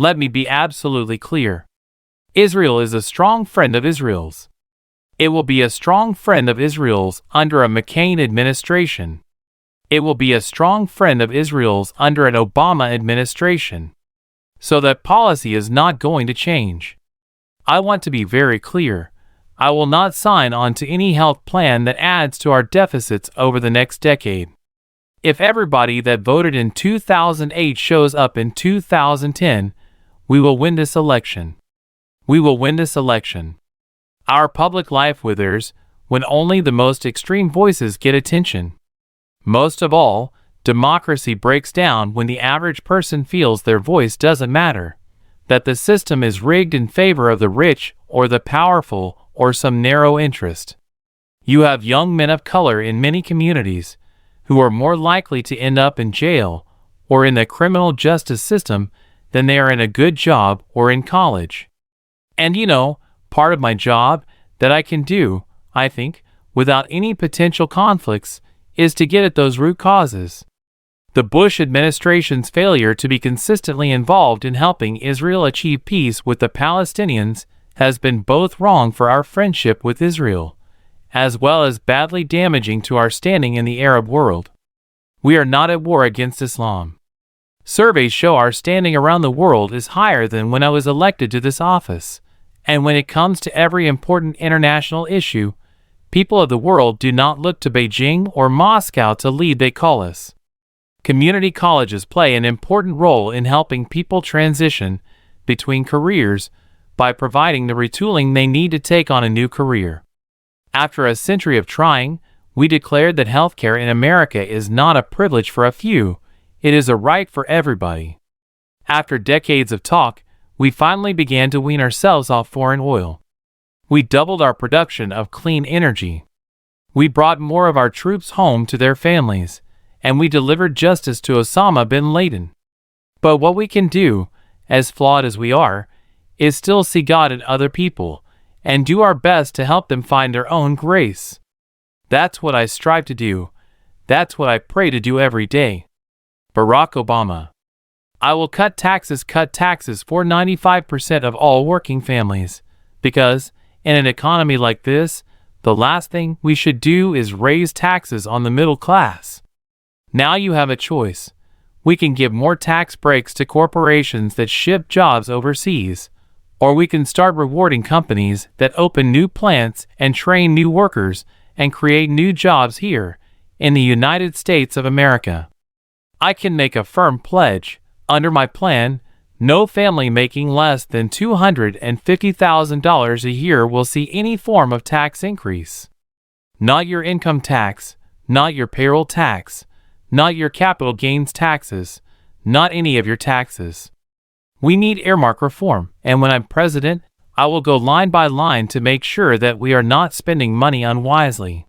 Let me be absolutely clear. Israel is a strong friend of Israel's. It will be a strong friend of Israel's under a McCain administration. It will be a strong friend of Israel's under an Obama administration. So that policy is not going to change. I want to be very clear. I will not sign on to any health plan that adds to our deficits over the next decade. If everybody that voted in 2008 shows up in 2010, we will win this election. We will win this election. Our public life withers when only the most extreme voices get attention. Most of all, democracy breaks down when the average person feels their voice doesn't matter, that the system is rigged in favor of the rich or the powerful or some narrow interest. You have young men of color in many communities who are more likely to end up in jail or in the criminal justice system than they are in a good job or in college. And part of my job that I can do, I think, without any potential conflicts, is to get at those root causes. The Bush administration's failure to be consistently involved in helping Israel achieve peace with the Palestinians has been both wrong for our friendship with Israel, as well as badly damaging to our standing in the Arab world. We are not at war against Islam. Surveys show our standing around the world is higher than when I was elected to this office, and when it comes to every important international issue, people of the world do not look to Beijing or Moscow to lead, they call us. Community colleges play an important role in helping people transition between careers by providing the retooling they need to take on a new career. After a century of trying, we declared that healthcare in America is not a privilege for a few, it is a right for everybody. After decades of talk, we finally began to wean ourselves off foreign oil. We doubled our production of clean energy. We brought more of our troops home to their families, and we delivered justice to Osama bin Laden. But what we can do, as flawed as we are, is still see God in other people, and do our best to help them find their own grace. That's what I strive to do. That's what I pray to do every day. Barack Obama. I will cut taxes for 95% of all working families, because, in an economy like this, the last thing we should do is raise taxes on the middle class. Now you have a choice. We can give more tax breaks to corporations that ship jobs overseas, or we can start rewarding companies that open new plants and train new workers and create new jobs here, in the United States of America. I can make a firm pledge. Under my plan, no family making less than $250,000 a year will see any form of tax increase. Not your income tax, not your payroll tax, not your capital gains taxes, not any of your taxes. We need earmark reform, and when I'm president, I will go line by line to make sure that we are not spending money unwisely.